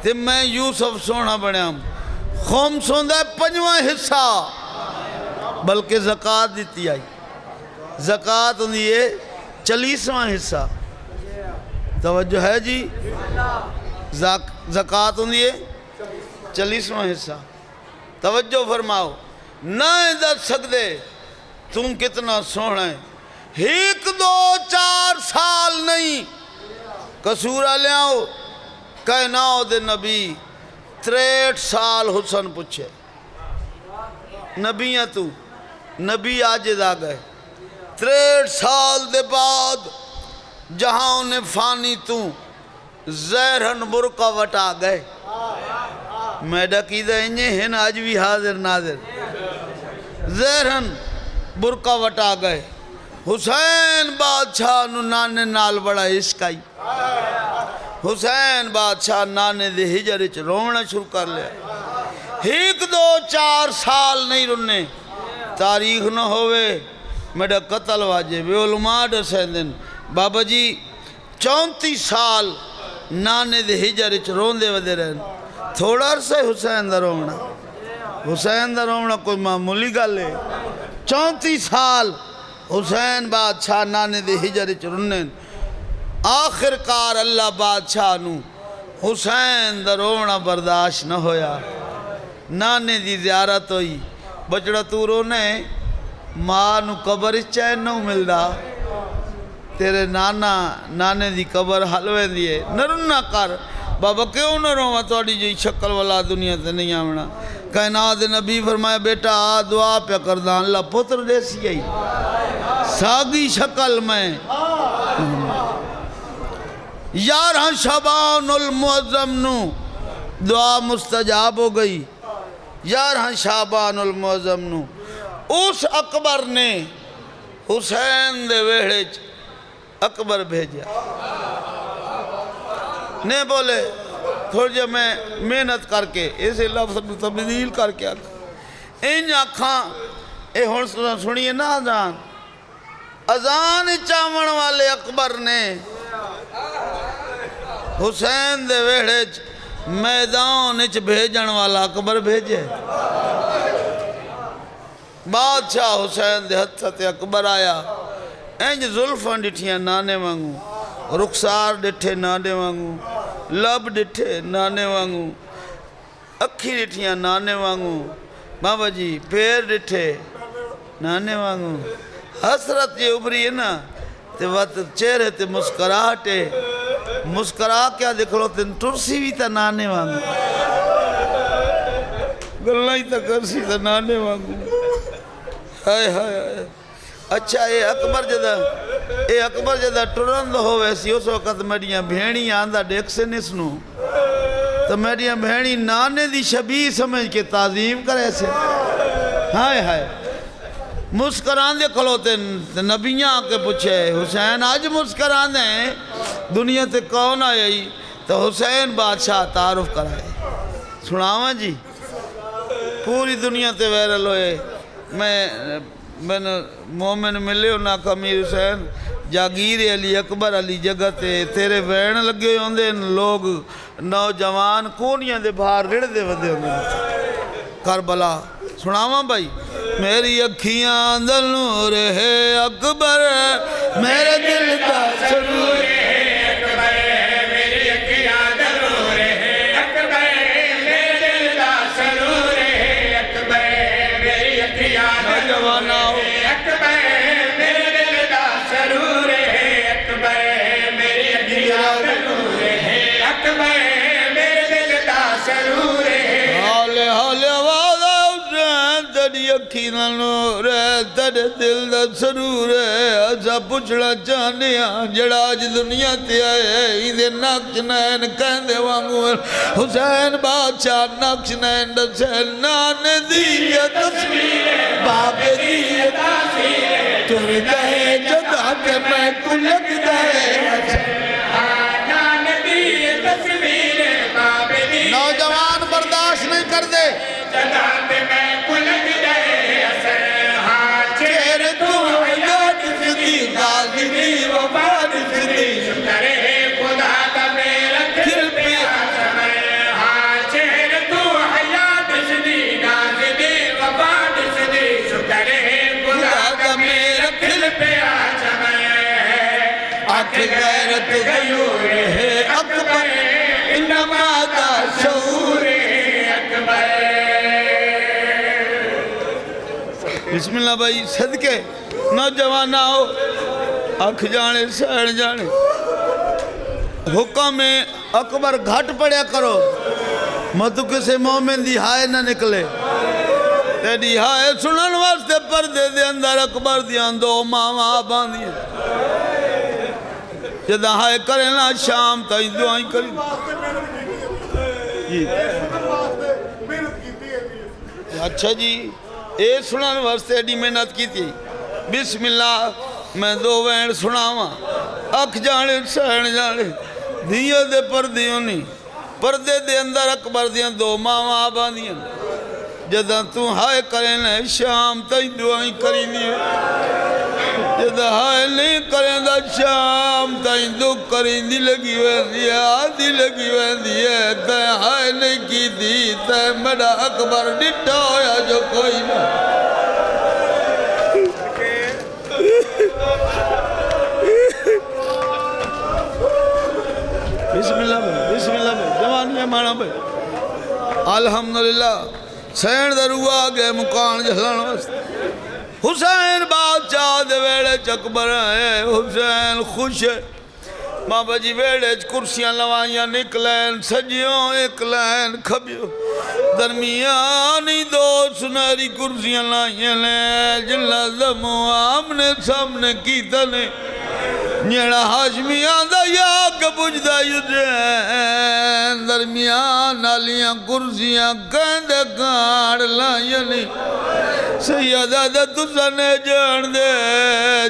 تے میں یوسف سونا بنیا خمس ہوندا ہے 5واں حصہ بلکہ زکوٰۃ دیتی آئی زکوٰۃ ہوندی ہے 40واں حصہ توجہ ہے جی زکوٰۃ ہوندی ہے 40واں حصہ توجہ فرماؤ نہ دس سکدے تم کتنا سونا ہے 1 2 4 سال نہیں قصورہ لیاؤ کہناؤ دے نبی 63 سال حسن پوچھے نبیاں تو نبی آجد آ گئے 63 سال دے بعد جہاں انہیں فانی تو زہرن برقع وٹا گئے میڈا کی دا انجھے ہیں آج بھی حاضر ناظر زہرن برقع وٹا گئے حسین بادشاہ نو نانے نال بڑا عشق آئی حسین بادشاہ نانے دے ہجرچ رونا شروع کر لیا 1 2 4 سال نہیں رنے تاریخ نہ ہوئے میڈا قتل واجب علماء ڈسے دن بابا جی 34 سال نانے دے ہجرچ روندے ودے رہن تھوڑا عرصہ حسین دا رونا کوئی معمولی گل ہے 34 سال حسین بادشاہ نانے دے ہجرچ رنن آخر کار اللہ بادشاہ نو حسین دا رونا برداشت نہ ہویا نانے دی زیارت ہوئی بچڑا تو رونے ماں نو قبر چین نو ملدا تیرے نانے دی قبر حلوے دیئے نرنا کر بابا کیوں نہ رہا توڑی جو شکل والا دنیا تے نہیں آمنا کائنات نبی فرمایا بیٹا دعا پہ کردان اللہ پتر دے سی آئی ساگی شکل میں 11 شعبان المعظم نو دعا مستجاب ہو گئی 11 شعبان المعظم نو اس اکبر نے حسین دے ویڑج اکبر بھیجیا نے بولے تھوڑ جا میں محنت کر کے اسے لفظ تبدیل کر کے ان آنکھاں اے ہون سنیے نا اذان چاون والے اکبر نے حسین دے ویڑج میدان اچ بھیجن والا اکبر بھیجے بادشاہ حسین دے ہتھ تے اکبر آیا انج زلفاں ڈٹھیاں نانے وانگوں رخسار ڈٹھے نانے وانگوں لب ڈٹھے نانے وانگوں اکھی ڈٹھیاں نانے وانگوں بابا جی پیر ڈٹھے نانے وانگوں حسرت یہ ابری ہے نا تے وقت چہرے تے مسکراہٹے مسکرا کیا دیکھ لو تین ٹرسی بھی تا نانے وانگوں گلہ ہی تا کرسی تا نانے وانگوں ہائے ہائے ہائے اچھا اے اکبر جدہ ٹرند ہو ویسی اس وقت میڈیاں بھینی آندہ ڈیک سے نسنو تو میڈیاں بھینی نانے دی شبیہ سمجھ کے تعظیم کرے سے ہائے ہائے مسکران دے کھلوتے نبیاں آکے پوچھے حسین آج مسکران دیں دنیا تے کون آئی تو حسین بادشاہ تعارف کرائے سناواں جی پوری دنیا تے ویرل ہوئے میں مومن ملے ہونا امیر حسین جاگیر علی اکبر علی جگہ تیرے وین لگے ہوندے لوگ نوجوان کونیاں دے باہر رڑ دے ودے ہوندے کربلا سناواں بھائی میری اکھیاں دا نور ہے اکبر میرے دل دا سرور ہے اکبر میری اکھیاں دا نور ہے اکبر میرے دل دا سرور ہے اکبر میری اکھیاں دا نور ہے اکبر میرے دل دا سرور ہے اکبر میری اکھیاں دا نور ہے اکبر میرے دل دا سرور ہے ہولے ہولے آواز حسین تیری اکھی نال نور ہے تیرے دل دا سرور ہے اسا پوچھنا چاہنے ہاں جڑا اج دنیا تے آئے ایندے نقش نین کہندے وانگو حسین بادشاہ نقش نین دسے نانے دی تصویر بابے دی تصویر تر دے جدا کے میں کو لگ دے نوجوان برداشت نہیں کر دے چہرے تو حیات فدی غازی دی وفاد فدی کھل پہ چہرے تو حیات فدی غازی دی وفاد فدی شکر ہے خدا کا میرا کھل پہ آنکھ غیرت غیور ہے اکبر انما دا شعور بسم اللہ بھائی صدقے نوجوان آؤ اکھ جانے سہر جانے حکم اکبر گھٹ پڑیا کرو مت کسے مومن دی ہائے نہ نکلے تیری ہائے سنن واسطے پردے دے اندر اکبر دیاں دو ماما باندھیں جدہ ہائے کریں نا شام تائیں دعائیں کریں اچھا جی اے سنن واسطے ایڈی محنت کی تھی بسم اللہ میں دو وین سناواں اکھ جانے سہن جانے دھیے دے پردیوں نہیں پردے دے اندر اکبر دیاں دو ماما باندھیں جدہ تو ہائے کریں نا شام تائیں دعائیں کریں دیئے جدہ ہائے نہیں کریں دا شام تائیں دکھ کریں دی لگی ویندی ہے آدھی لگی ویندی ہے تائیں ہائے نہیں کی دی تائیں میرا اکبر ڈٹا ہویا جو کوئی نہ بسم اللہ بھائی جوانی مانا بھائی الحمدللہ سین درو آگے مکان جہلان واسطے حسین بادشاہ دے ویڑے چکبر ہے حسین خوش ہے بابا جی ویڑے کرسیاں لوائیاں نکلین سجیوں ایک لین کھبیوں درمیانی دو سنہری کرسیاں لائیاں لیں جن لازم آمنے سامنے کی تنے نیڑا حاشمیاں دا یاک بجھ دا یجین درمیان نالیاں کرسیاں کہندے کار لائیاں نہیں سیدہ دا تسانے جان دے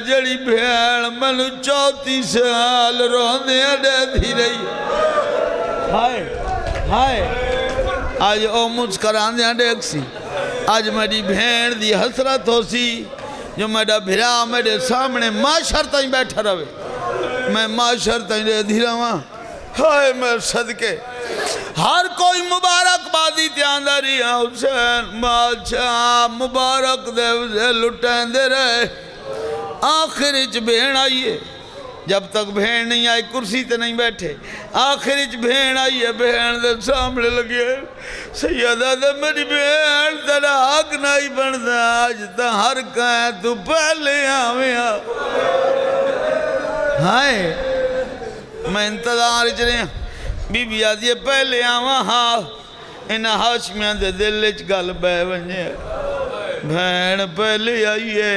جڑی بھیڑ منو 34 سال روندے اڈے تھی رہی ہائے آج او مسکران دے اڈے اکسی آج میری بھیڑ دی حسرت ہو سی جو میرا بھرا میرے سامنے معاشر تائیں بیٹھا رہے میں معاشر تائیں رہ دھی رہا ہائے میں صدقے ہر کوئی مبارک بادی تیاندہ رہا حسین بادشاہ مبارک دے اسے لٹین دے رہے آخرچ بھین آئیے جب تک بھین نہیں آئی کرسی تے نہیں بیٹھے آخرچ بھین آئیے بھین دے سامنے لگے سیدہ دے میری بھین تیرا حق نہیں بنتا آج تا ہر کہیں تو پہلے آویا ہائے میں انتظار چلے بی بی آدھی پہلے آواں ہاں انہا ہاشمیاں دے دلچ گل بے ونجے بھین پہلے آئیے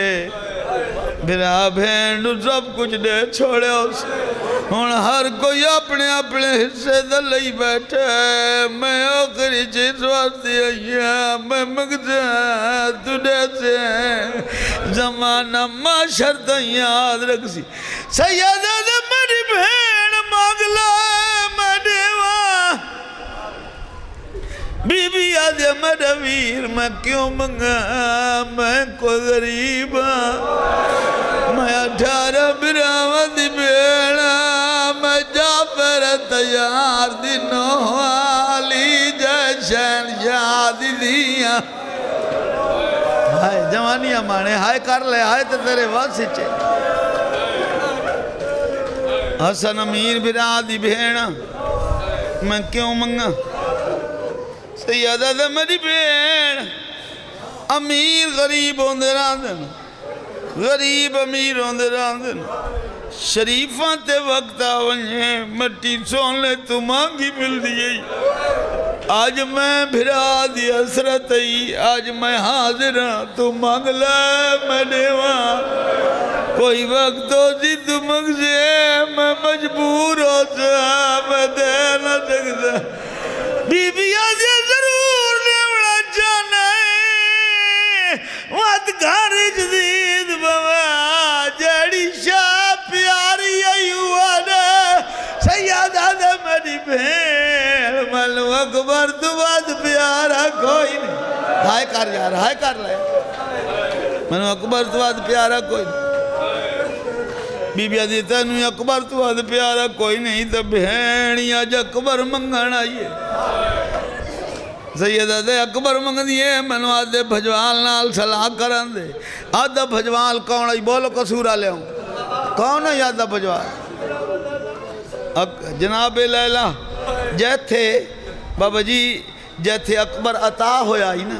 بھرا بھین نو سب کچھ دے چھوڑے اس ہون ہر کوئی اپنے اپنے حصے دلئی بیٹھے میں آخری چیز واسطے آئیے میں مگزے تُڈے سے زمانہ معاشر تا یاد رکھ سی سیدہ دے میری بھین مانگ لائے میں دیوان بی بی آدھے میرا ویر میں کیوں منگا میں کو غریب میں 18 براوہ دی بیڑا میں جعفر تیار دی نوالی جیشن شادی دیا ہائے جوانیاں مانے ہائے کر لے ہائے تے تیرے واسی چے حسن امیر براہ دی بیڑا میں کیوں منگا سیدہ دے میری بین امیر غریب ہوندے راندن غریب امیر ہوندے راندے شریفاں تے وقت آونے مٹی سونے تو مانگی مل دیئی آج میں بھرا دی حسرت ہی آج میں حاضر ہاں تو مانگ لے میں دیواں کوئی وقت ہو سی تو مانگ سے میں مجبور ہو سا میں دے نہ سکتا بی بی آجے ضرور دیوڑا جانا ہے وات گھر جدید بابا جڑی شاہ پیاری ایوانا سیادہ دے میری بھین ملو اکبر تو بات پیارا کوئی نہیں ہائے کر یار ہائے کر لے ملو اکبر تو بات پیارا کوئی نہیں بی بی آدیتا نوی اکبر تو بات پیارا کوئی نہیں تو بھینی آج اکبر منگن آئیے سیدہ دے اکبر منگ دیئے منو آدھے بھجوال نال صلاح کرن دے آدھا بھجوال کون آئی بولو کسورہ لے ہوں کون ہے آدھا بھجوال جناب لیلہ جیتھے بابا جی جیتھے اکبر عطا ہویا ہی نا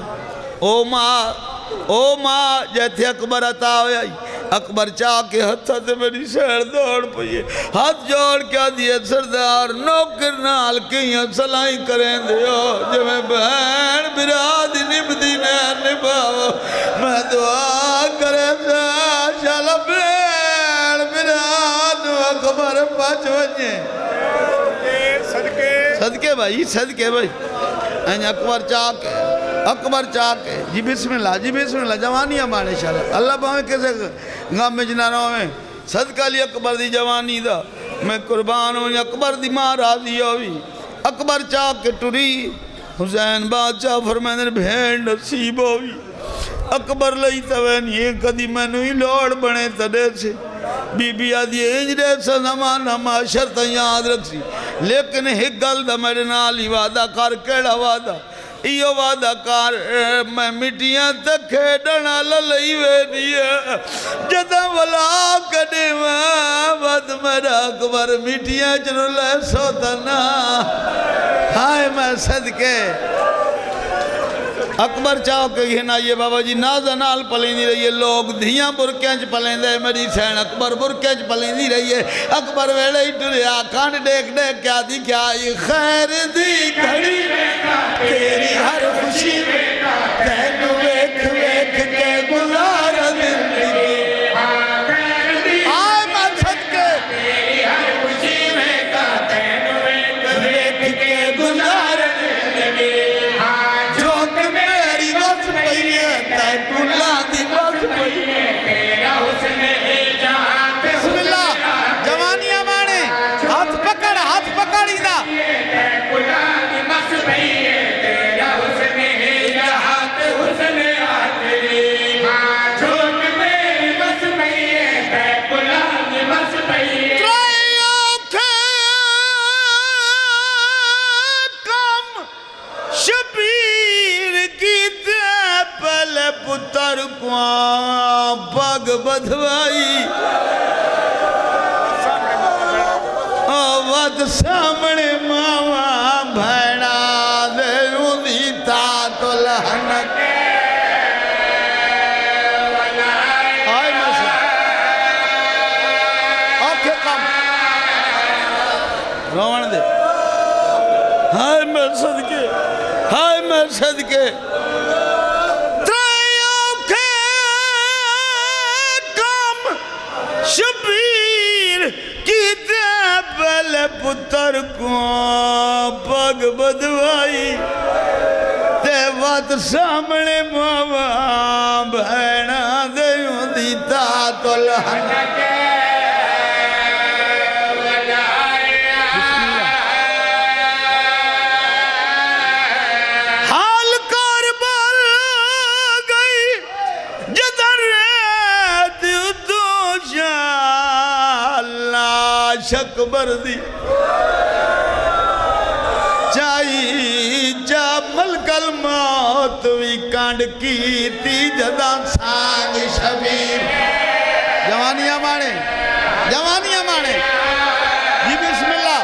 او ماں جیتھے اکبر عطا ہویا ہی اکبر چاہ کے ہتھا تے میری شہر دوڑ پئیے ہاتھ جوڑ کیا دیئے سردار نوکر نال کیاں سلائی کریں دیو جو میں بہن برادی نبدی نباو میں دعا کریں سے شالا بہن براد اکبر پاچ وجے صدقے بھائی صدقے بھائی این اکبر چاہ کے جی بسم اللہ جوانی ہمارے شاءاللہ اللہ باہمیں کیسے غم میں جنہ رہو میں صدقہ لی اکبر دی جوانی دا میں قربان ہوں اکبر دی ماں راضی ہوئی اکبر چاہ کے ٹری حسین بادشاہ فرمائن بھین نصیب ہوئی اکبر لئی توین یہ کدی میں نوی لوڑ بنے تدے سے بی بی آدھی انجرے سا زمانہ معاشر تا یاد رکھ سی لیکن ایک گل دا میرے نالی وعدہ کار کیڑا وعدہ ایو وعدہ کار میں مٹیاں تک کھیڑنا للئی ویڈیا جدہ ولا کڑے وعد میرا اکبر مٹیاں چنو لے سوتنا ہائے میں صدقے اکبر چاہو کہ گھنا یہ بابا جی نازہ نال پلیں دی رہی ہے لوگ دھیاں برکینچ پلیں دے میری سین اکبر برکینچ پلیں دی رہی ہے اکبر ویڑے ہی ٹریا کانڈ ڈیک ڈیک کیا دی کیا یہ خیر دی گھڑی تیری ہر خوشی تینو ویکھ ویکھ کے گزار زندگی آئے میں صدقے تیری ہر خوشی میں تینو ویکھ کے گزار زندگی بسم اللہ جوانیاں مانے ہاتھ پکڑ ایدہ پتر کوان پاگ بدھوائی آوات سامنے ماما بھیڑا دے اندھی تا تو لہنک آئے مسئلہ آنکھیں کم روان دے ہائے میں صدقے شبیر کی دیبل پتر کو پاگ بدوائی تیوات سامنے ماما بھینا دیوں دیتا تو لہنک حال کاربال گئی جدر شک بردی چاہی جا ملک الموت وی کانڈ کی تی جدا سانگ شبیر جوانیاں مانے جی بسم اللہ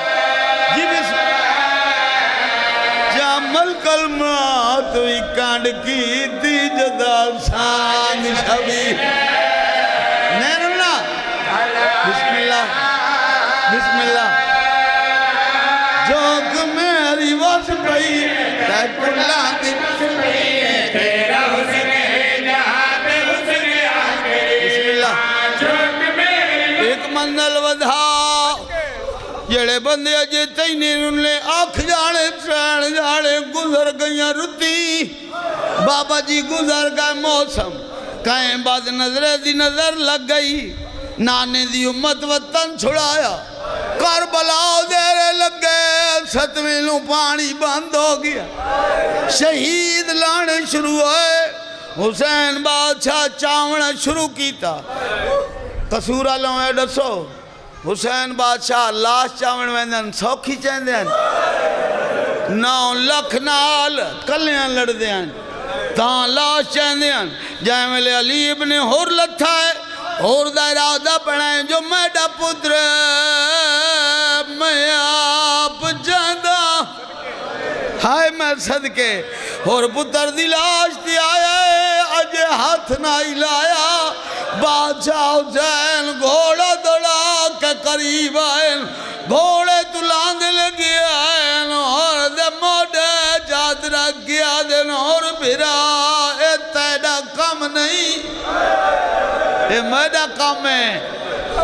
جا ملک الموت وی کانڈ کی تی جدا سانگ شبیر کلاں دی تیرا حسن ہے جہاں پہ حسن آخری بسم اللہ چوک میری ایک منزل ودھا جڑے بندے اجے تینیں انہیں آکھ جانے سین جانے گزر گئیاں رتی بابا جی گزر گئے موسم کہیں بعد نظرے دی نظر لگ گئی نانے دی امت وطن چھڑایا کربلا دیرے لگ گئے 7ویں نوں پانی بند ہو گیا شہید لانے شروع ہوئے حسین بادشاہ چاونا شروع کیتا قصورہ لویں ڈسو حسین بادشاہ لاش چاون ویندن سوکھی چاہندن 9 لکھ نال کلیاں لڑ دیاں تاں لاش چاہندن جائیں ویلے علی ابن حر لتھا ہے حر دا ارادہ پڑھائیں جو میڈا پتر میں آپ جاندہ ہائے میں صدقے اور پتر دی لاش دی آیا ہے اجے ہاتھ نہ لایا بادشاہ حسین گھوڑا دوڑا کے قریب آئین گھوڑے تلاند لگی آئین اور دے موڑے جاد رکھ گیا دن اور بھرا اے تیڑا کم نہیں اے میڈا کم ہے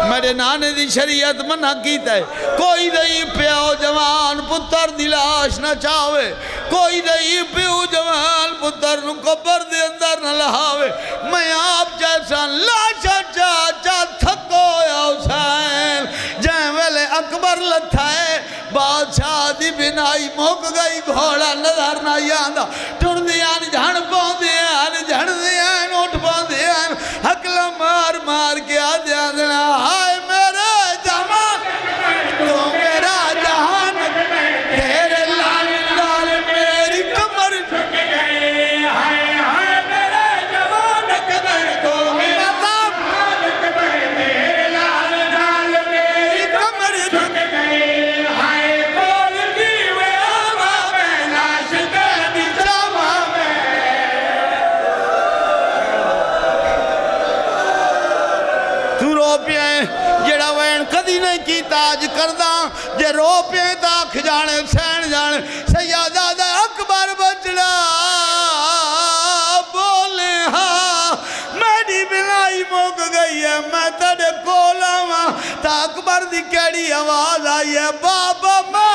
میرے نانے دی شریعت منع کیتا ہے کوئی دئی پیو جوان پتر دی لاش نہ چاہوے کوئی دئی پیو جوان پتر نو قبر دے اندر نہ لہاوے میں آپ جیسا لاشا چاچا تھکو یا حسین جائیں ویلے اکبر لتھا ہے بادشاہ دی بنائی موک گئی گھوڑا نظر نہ یاندہ ٹھڑ دیان جھڑ پاؤں دیان جھڑ دیان اٹھ پاؤں دیان حقلہ مار مار کے آدھیان دینا ہائے میرے جہان تو میرا جہان تیرے لال لال میری کمر جھک گئے ہائے ہائے میرے جوان قدر تو میرا جہان تیرے لال لال میری کمر جھک گئے ہائے بول دیوے آوا میں لاش دی جاوا میں تو رو پیائیں جڑا وین کدی نہیں کیتا آج کرداں جے رو پیائیں تا آکھ جانے سین جانے سیادہ دا اکبر بچڑا بولے ہاں میری بنائی موک گئی ہے میں تڑے کولا ماں تا اکبر دی کیڑی آواز آئی ہے بابا میں